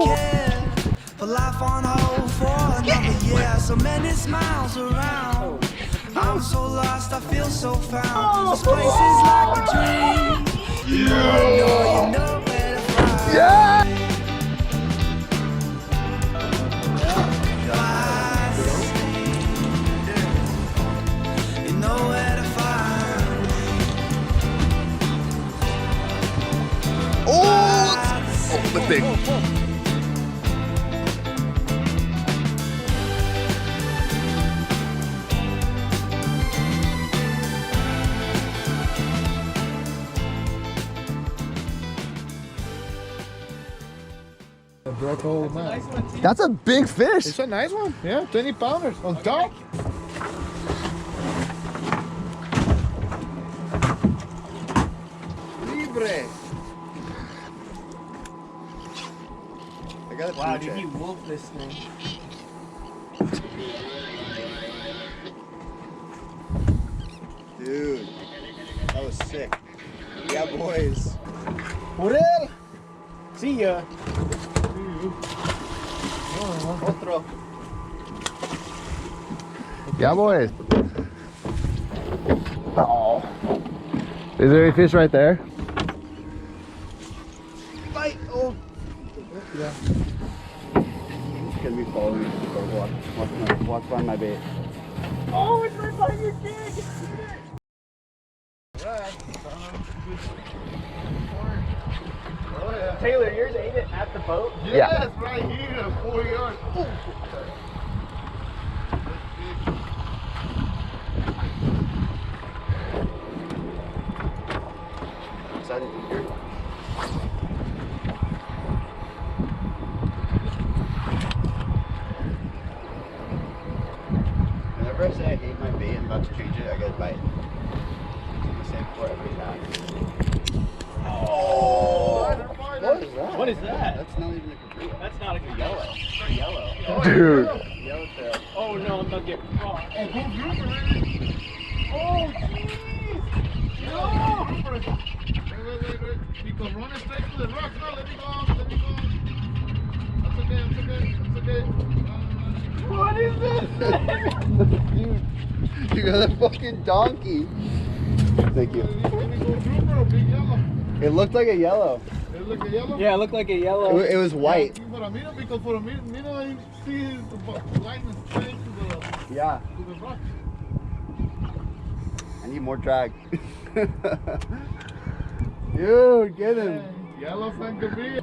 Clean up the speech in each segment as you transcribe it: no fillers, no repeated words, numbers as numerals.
care. For life on hold for another year. So many smiles around. I'm so lost, I feel so found. This place is like a dream. You know where to find. Yeah! You know where to find. Oh, the thing. That's a big fish. It's a nice one. Yeah, 20 pounders on top. Libre. I got Wow, did he wolf this thing? Dude, that was sick. Yeah, boys. Por él. See ya. Otro. Yeah, boys. Oh. Is there a fish right there? Bite. Oh. Yeah. It's gonna be following me. Watch by my bait. Oh, it's right by your dick. Taylor, yours ate it at the boat? Yes, right here, 4 yards. Oh. Is that it here? Whenever I say I hate my bait and about to change it, I get a bite. It's the same for every time. Oh! What is that? What is that? That's not even a Cabrilla. That's not a good Yellow. Yellow. Dude. Yellowtail. Oh no, I'm not getting caught. Oh, whole group already. Oh jeez! No! Wait. Because run straight to the rock. No, let me go. That's okay. What is this? Dude, you got a fucking donkey. Thank you. It looked like a yellow. It looked like yellow? Yeah, it looked like a yellow. It was white. Yeah, because for a minute I see the line is straight Yeah. to the rock. I need more drag. Dude, get him. Yellow San Cabrilla.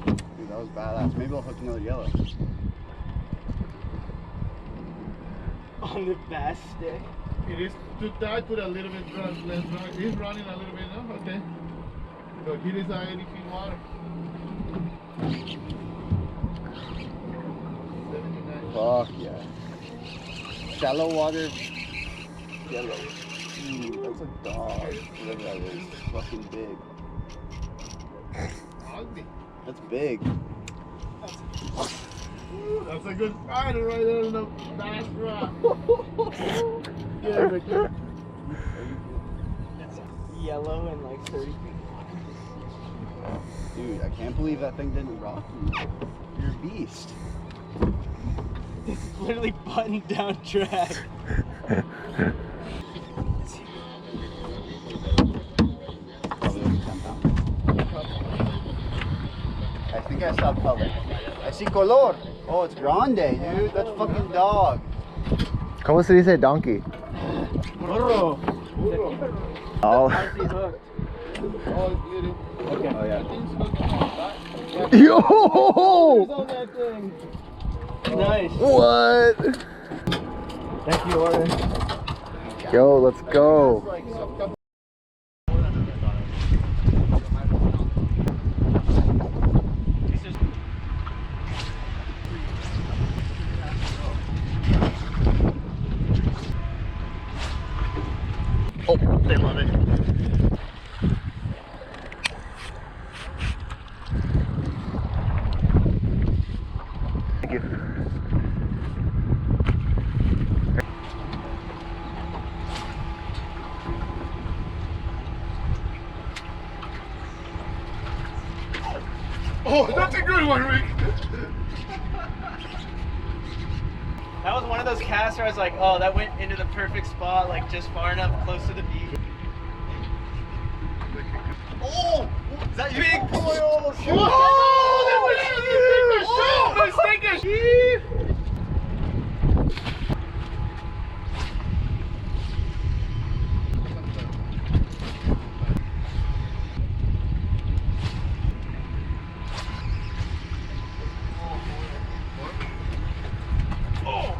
Dude, that was badass. Maybe I'll hook another yellow. On the bass stick. It is too tight, put a little bit less drag. He's running a little bit now, okay. So here is 80 feet water. 79. Fuck yeah. Shallow water. Yellow. That's a dog. Whatever that is. It's fucking big. Ugly. That's big. That's a good spider right there in the bass rock. Yeah, right there. It's yellow and like 30 feet. Dude, I can't believe that thing didn't rock you. You're a beast. It's literally button down drag. Probably only 10 pounds. I think I saw color. I see color. Oh, it's grande, dude. That's fucking dog. ¿Cómo se dice donkey? Burro. Oh. How's he hooked? Oh, it's little. Okay. Oh, yeah. Yo! On that thing. Nice. What? Thank you, Oren. Yo, let's go. Oh, they love it. Thank you. Oh, that's a good one, Rick. That was one of those casts where I was like, oh, that went into the perfect spot, like just far enough close to the beach. Oh, is that you? Big boy, oh, shoot. Oh, let's take a shot.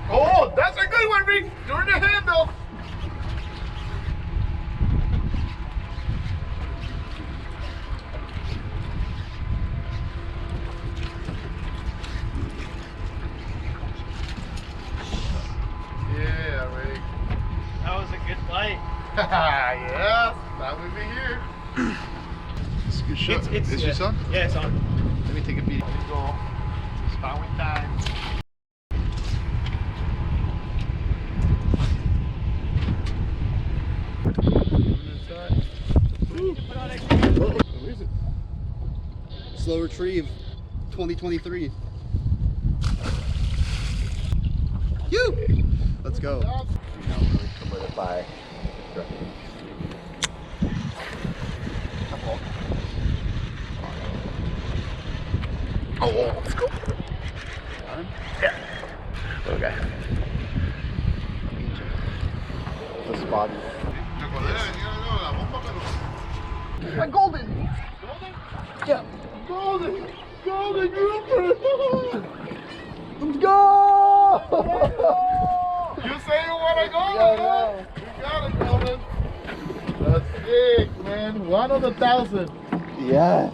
Oh, that's a good one, Rick. Turn the handle. Yeah, Rick. That was a good bite. Yes, that would be here. It's a good shot. It's Is this on? Yeah, it's on. Let me take a video. Let's go. Spouting time. Where is it? Slow retrieve 2023. You. Let's go. Really solidify. Oh, let's go. Yeah. Okay. The spot. My golden. Yeah. Golden grouper. Let's go. You say you want a golden? Yeah, yeah. You got it, golden. That's sick, man. 1 of 1,000. Yes.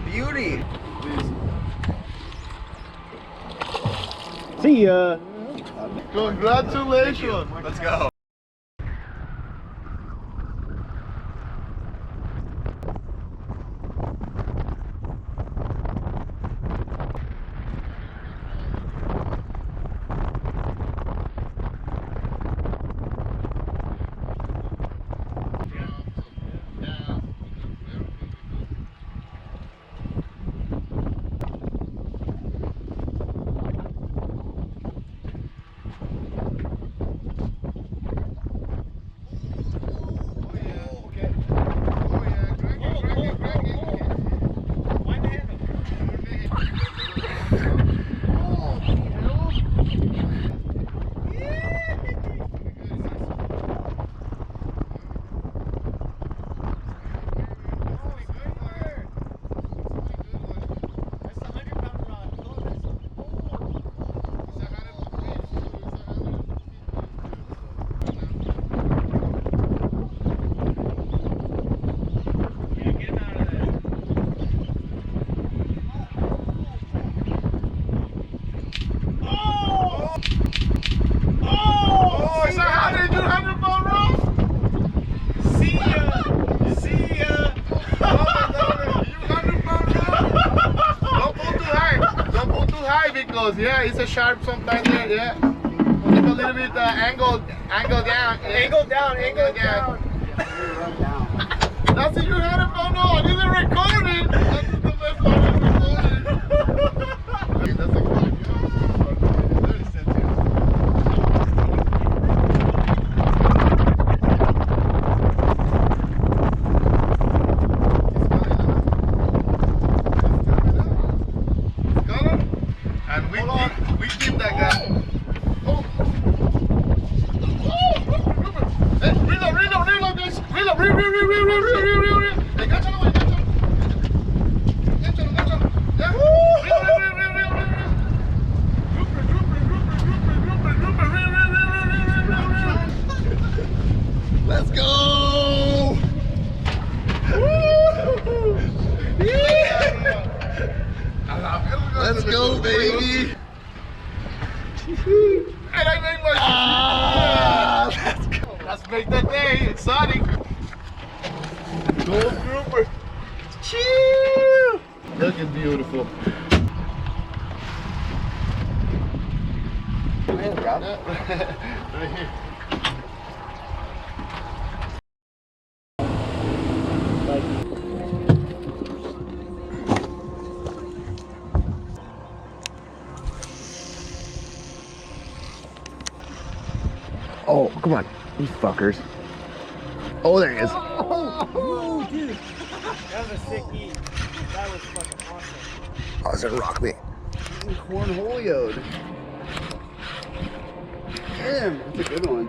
Beauty. See ya. Congratulations. Let's go. Yeah, it's a sharp sometimes there, yeah. Put it a little bit angle down. Yeah. Angle down. That's it, you had it, oh no, I didn't record it. That's the best part of recording. Okay, that's a good one. 30 cents here. And we keep that guy. Oh. Hey, reload, guys. Reload. Hey, gáchalo, güey, gáchalo. Ya. Reload. Let's go. Let's go, baby. And I made my let's go. Let's make that day exciting. Gold grouper. Chew. Looking beautiful. Right here. Oh, come on, you fuckers. Oh, there he is. Oh, dude. That was a sick eat. That was fucking awesome. Oh, it's gonna rock me. He's cornholioed. Damn, that's a good one.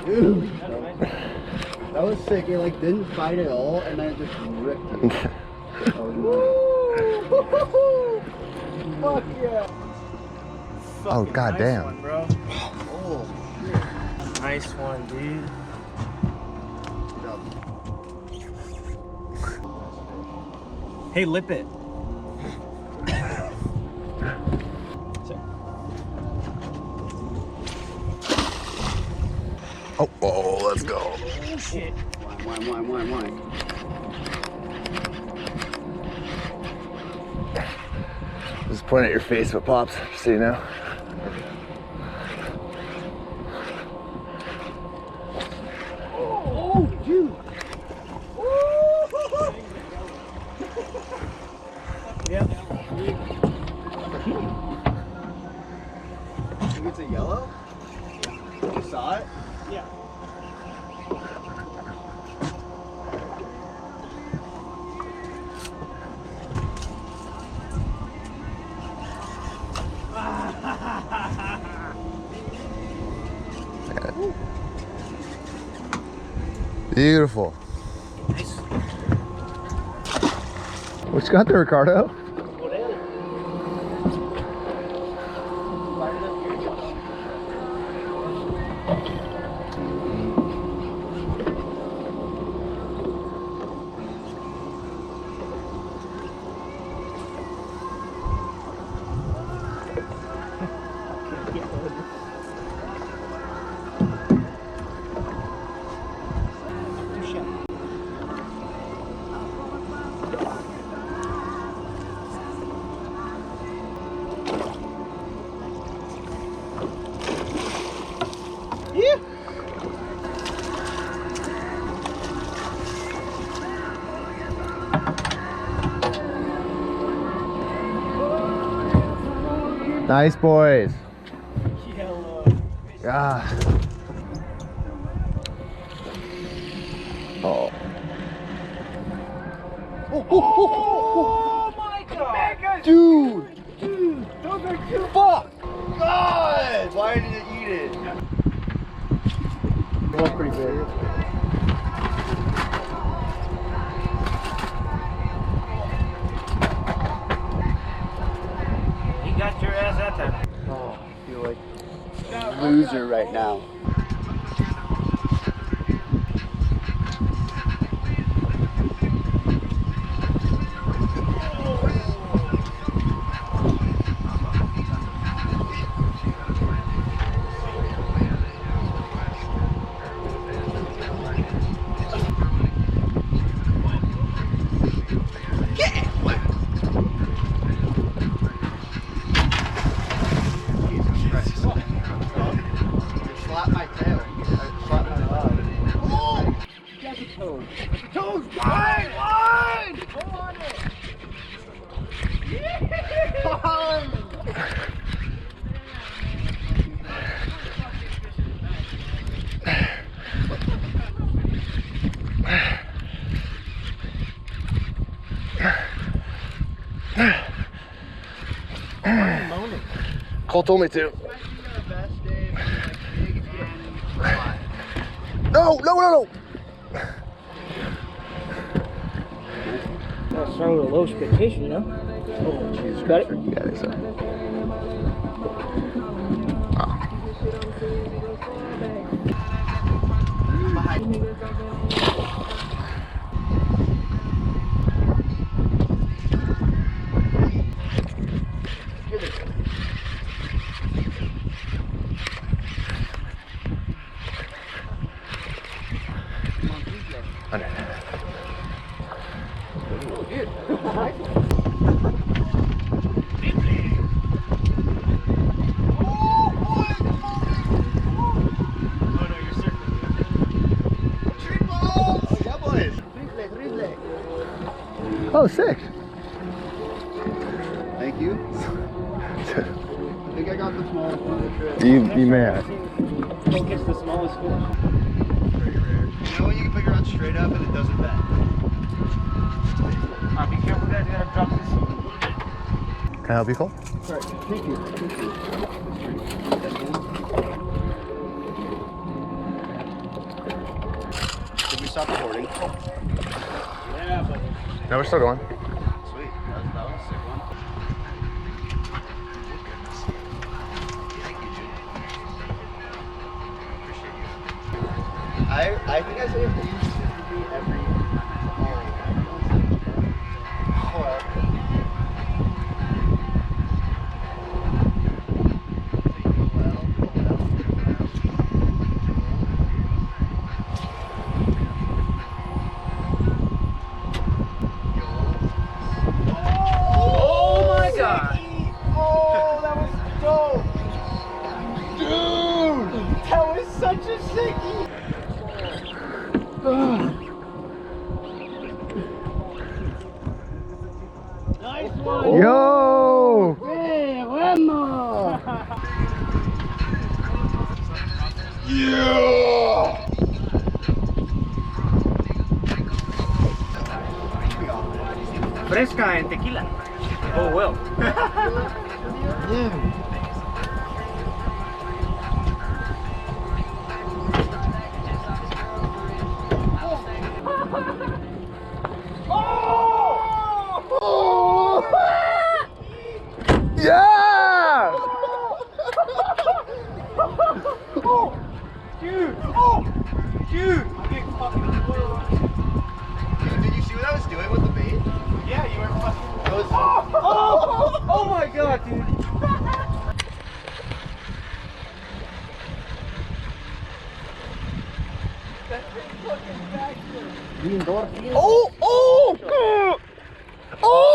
Dude, that was sick. It like didn't fight at all, and then it just ripped it. That was nice. Fuck yeah. Oh, Fucking goddamn. Nice one, bro. Oh, Nice one, dude. Hey, lip it. Oh, let's go. Oh, shit. wine. Just point at your face if it pops, just so you know. Oh, dude. Yep. Think it's a yellow? You saw it? Yeah. Beautiful. Nice. What you got there, Ricardo? Whatever. Nice, boys. Yellow. Ah. Oh. Oh my god! Dude! Dude, those are two. Fuck! God! Why did it eat it? It was pretty big. He got your ass that time. Oh, I feel like a loser right now. Slap my tail. Slap my rod. Oh! That's a toad. Toad's wide! Wide! Hold on it! Cole told me to. No. Gotta start with a low expectation, you know? Oh, Jesus. Got it? Yeah, I think so. Oh, sick. Thank you. I think I got caught the smallest one of the trip. You may have. Don't catch the smallest fish. You know when you can put your rod straight up and it doesn't bend? Be careful, guys. You gotta drop this. Can I help you, Cole? Alright, thank you. Thank you. Did we stop recording? Yeah, but No, we're still going. Sweet. That was a sick one. Thank you, June. Appreciate you. I think I say these to me every. Yo! fresca en tequila. Oh, well. Yeah! Dude! Oh! Dude! I'm getting fucking spoiled. Dude, did you see what I was doing with the bait? Yeah, you were fucking. I was. Oh my god, dude! Oh! Oh! Oh!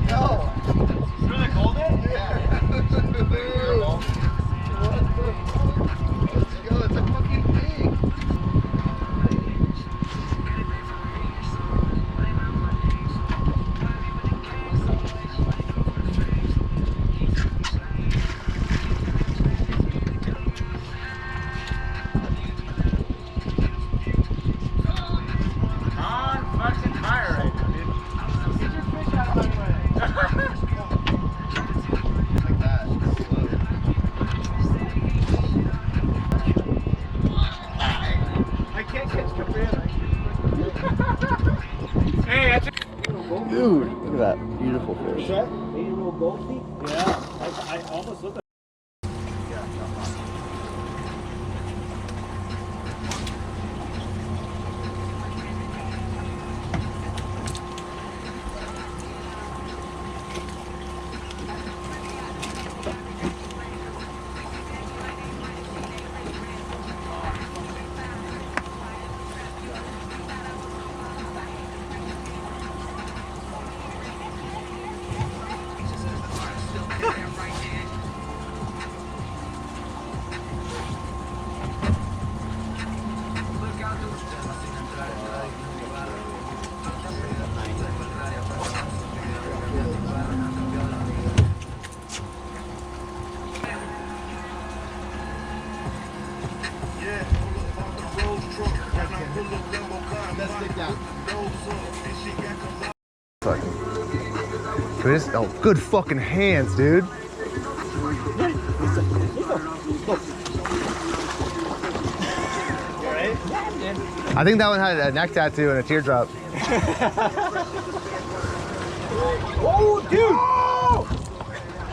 No. Really golden? Yeah. Let's go. It's a fucking pig. On fucking fire right now, dude. Get your fish out of my way. Like that. Slow. I can't catch Cabrilla. Hey, that's a... Dude, look at that beautiful fish. that? Maybe a little goldie? Yeah. I almost looked like... Fucking. Chris, oh, good fucking hands, dude. I think that one had a neck tattoo and a teardrop. Oh, dude!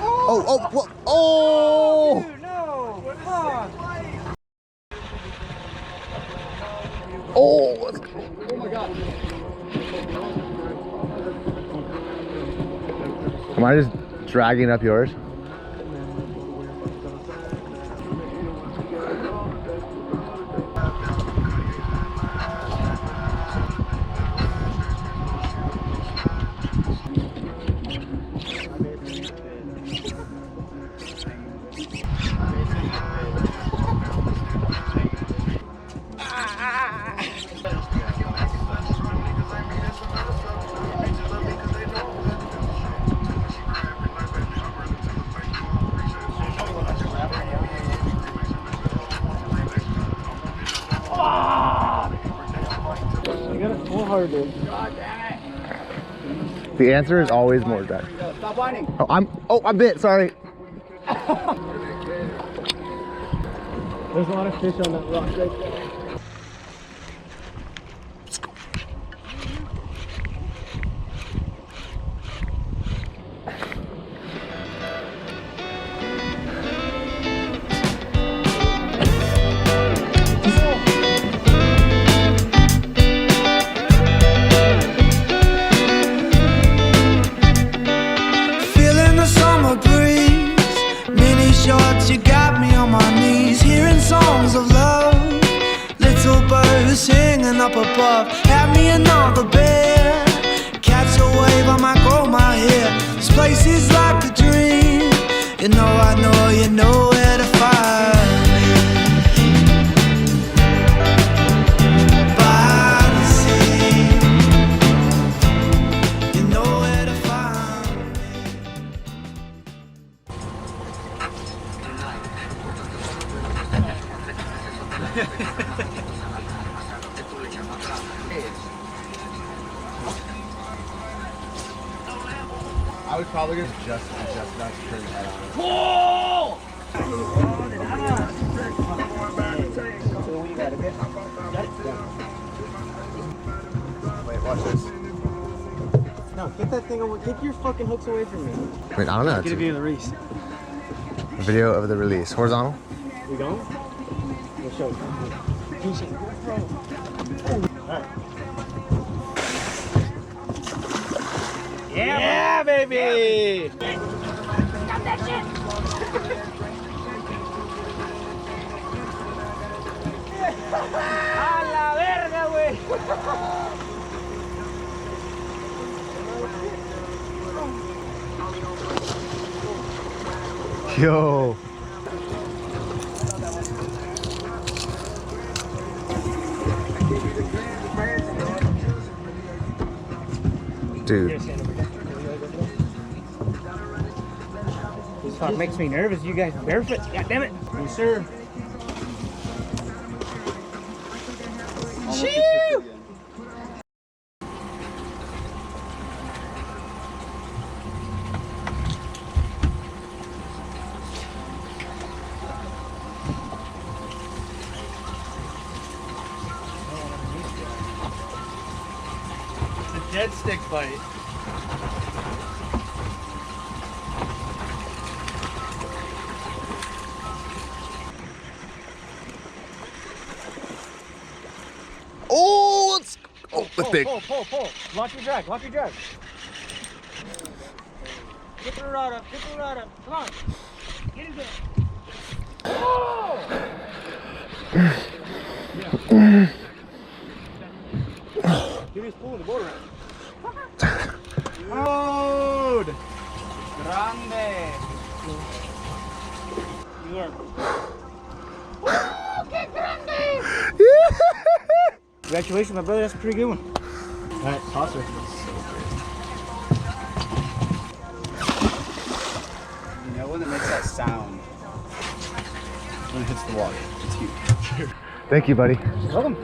Oh, oh, whoa, oh! Dude, no! Come on! Oh! Oh my god. Am I just dragging up yours? power, dude. The answer is always more drag. Stop whining. Oh, I'm bit. Sorry. There's a lot of fish on that rock right there. Feeling the summer breeze, mini shorts, you got me on my knees, hearing songs of love, little birds singing up above, have me another bear, catch a wave, I might grow my hair, this place is like a dream, you know you know where to find me, by the sea, you know where to find me. I was probably gonna just not turn your head on. Wait, watch this. No, get that thing over. Take your fucking hooks away from me. Wait, I don't know. Get a view of the reefs. Video of the release. Horizontal. We going? We'll show you. Alright. Yeah, baby! Stop that shit! ¡A la verga, güey! Yo. Dude. This fuck makes me nervous. You guys barefoot. God damn it. Yes, sir. Chew! Dead stick bite. Oh, let's go. Oh, that's big. Pull. Lock your drag. Get the rod up. Come on. Get in there. Oh! Give me his pull in the boat around. Load! Grande! You are. Oh, que grande! Congratulations, my brother. That's a pretty good one. Alright, toss her. You know when it makes that sound? When it hits the water. It's huge. Thank you, buddy. Welcome.